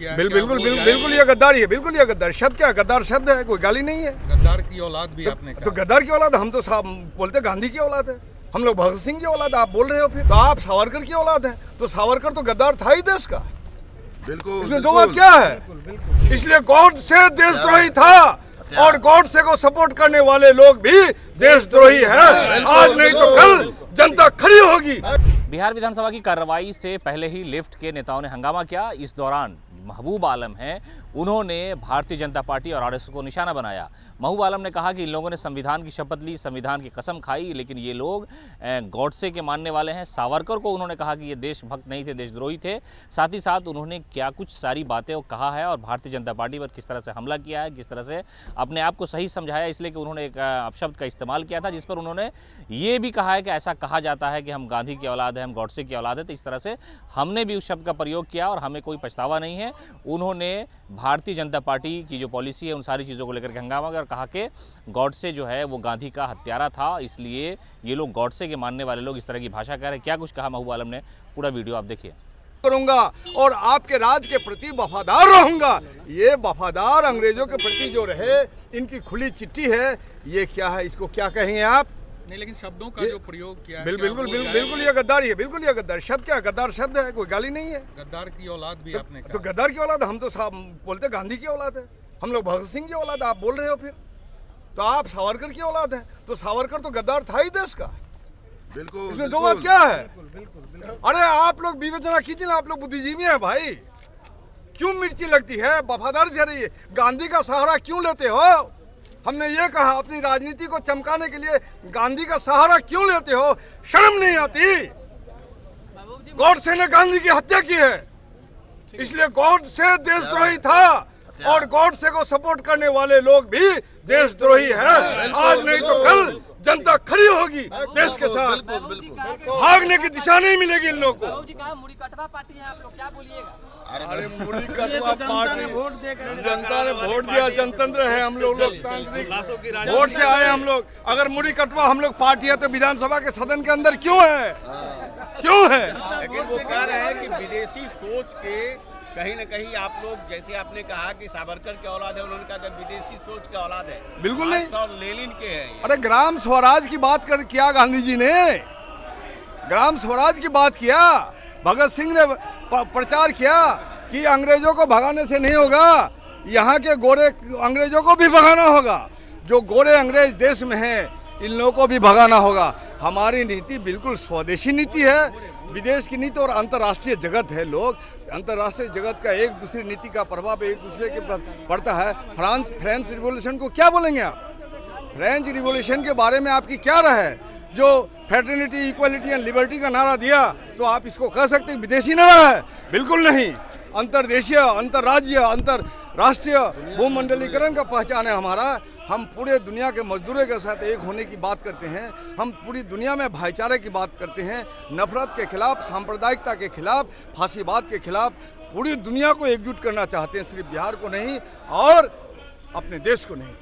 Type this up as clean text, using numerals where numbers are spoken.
किया है? बिल्कुल ये गद्दारी है, बिल्कुल ये गद्दार शब्द क्या है? गद्दार शब्द है, कोई गाली नहीं है। गद्दार की औलाद भी आपने तो कहा। गद्दार की औलाद, हम तो साहब बोलते गांधी की औलाद है, हम लोग भगत सिंह की औलाद, आप बोल रहे हो फिर तो आप सावरकर की औलाद है, तो सावरकर तो गद्दार था ही देश का। बिल्कुल, इसमें दो बात क्या है? इसलिए गॉड से देशद्रोही था और गॉड से को सपोर्ट करने वाले लोग भी देशद्रोही है। आज नहीं तो कल जनता खड़ी होगी। बिहार विधानसभा की कार्रवाई से पहले ही लेफ्ट के नेताओं ने हंगामा किया। इस दौरान महबूब आलम हैं, उन्होंने भारतीय जनता पार्टी और आरएसएस को निशाना बनाया। महबूब आलम ने कहा कि इन लोगों ने संविधान की शपथ ली, संविधान की कसम खाई, लेकिन ये लोग गॉडसे के मानने वाले हैं। सावरकर को उन्होंने कहा कि ये देशभक्त नहीं थे, देशद्रोही थे। साथ ही साथ उन्होंने क्या कुछ सारी बातें वो कहा है और भारतीय जनता पार्टी पर किस तरह से हमला किया है, किस तरह से अपने आप को सही समझाया, इसलिए कि उन्होंने एक अपशब्द का इस्तेमाल किया था, जिस पर उन्होंने ये भी कहा है कि ऐसा कहा जाता है कि हम गांधी की औलाद है, हम गॉडसे की औलाद है। तो इस तरह से हमने भी उस शब्द का प्रयोग किया और हमें कोई पछतावा नहीं है। उन्होंने भारतीय जनता पार्टी की जो पॉलिसी है उन सारी चीज़ों को लेकर के हंगामा किया और कहा कि गॉडसे जो है वो गांधी का हत्यारा था, इसलिए ये लोग गॉडसे के मानने वाले लोग इस तरह की भाषा कह रहे हैं। क्या कुछ कहा महबूब आलम ने, पूरा वीडियो आप देखिए। करूंगा और आपके राज के प्रति वफादार रहूंगा। ये वफादार अंग्रेजों के प्रति जो रहे, इनकी खुली चिट्ठी है। ये क्या है, इसको क्या कहेंगे आप? नहीं, लेकिन शब्दों का जो प्रयोग किया है, बिल्कुल ये गद्दारी है, बिल्कुल ये गद्दार शब्द क्या है? गद्दार शब्द है, कोई गाली नहीं है। गद्दार की औलाद भी आपने तो कहा। गद्दार की औलाद, हम तो साहब बोलते गांधी की औलाद है, हम लोग भगत सिंह की औलाद, आप बोल रहे हो फिर तो आप सावरकर की औलाद है, तो सावरकर तो गद्दार था ही देश का। बिल्कुल, इसमें दो बात क्या है? अरे आप लोग विवेचना कीजिए ना, आप लोग बुद्धिजीवी हैं भाई। क्यों मिर्ची लगती है? वफादार से रहिए। गांधी का सहारा क्यों लेते हो? हमने ये कहा, अपनी राजनीति को चमकाने के लिए गांधी का सहारा क्यों लेते हो? शर्म नहीं आती? गॉडसे ने गांधी की हत्या की है, इसलिए गॉडसे देशद्रोही था और गॉडसे को सपोर्ट करने वाले लोग भी देशद्रोही है। आज नहीं तो कल जनता खड़ी होगी देश के साथ। भागने की दिशा नहीं मिलेगी इन लोगों को। मुड़ी कटवा पार्टी है, आप लोग क्या बोलिएगा? अरे मुड़ी कटवा पार्टी, जनता ने वोट दिया, जनतंत्र है हम लोग, लोकतांत्रिक वोट से आए हम लोग। अगर मुड़ी कटवा हम लोग पार्टी है तो विधानसभा के सदन के अंदर क्यों है? क्यों है? लेकिन वो कह रहे हैं कि विदेशी सोच के कहीं न कहीं आप लोग, जैसे आपने कहा कि सावरकर की औलाद है, उन्होंने कहा कि विदेशी सोच के औलाद है। बिल्कुल नहीं, और लेनिन के हैं। अरे ग्राम स्वराज की बात कर किया गांधी जी ने, ग्राम स्वराज की बात किया। भगत सिंह ने प्रचार किया कि अंग्रेजों को भगाने से नहीं होगा, यहाँ के गोरे अंग्रेजों को भी भगाना होगा। जो गोरे अंग्रेज देश में हैं, इन लोगों को भी भगाना होगा। हमारी नीति बिल्कुल स्वदेशी नीति है। विदेश की नीति और अंतर्राष्ट्रीय जगत है। लोग अंतर्राष्ट्रीय जगत का एक दूसरी नीति का प्रभाव एक दूसरे के पर पड़ता है। फ्रेंच रिवॉल्यूशन को क्या बोलेंगे आप? फ्रेंच रिवॉल्यूशन के बारे में आपकी क्या राय है? जो फ्रेटर्निटी, इक्वलिटी एंड लिबर्टी का नारा दिया, तो आप इसको कह सकते हैं विदेशी नारा है? बिल्कुल नहीं। अंतर्देशीय, अंतर्राज्य, अंतर्राष्ट्रीय भूमंडलीकरण का पहचान है हमारा। हम पूरे दुनिया के मजदूरों के साथ एक होने की बात करते हैं। हम पूरी दुनिया में भाईचारे की बात करते हैं। नफरत के खिलाफ, सांप्रदायिकता के खिलाफ, फांसीवाद के खिलाफ पूरी दुनिया को एकजुट करना चाहते हैं, सिर्फ बिहार को नहीं और अपने देश को नहीं।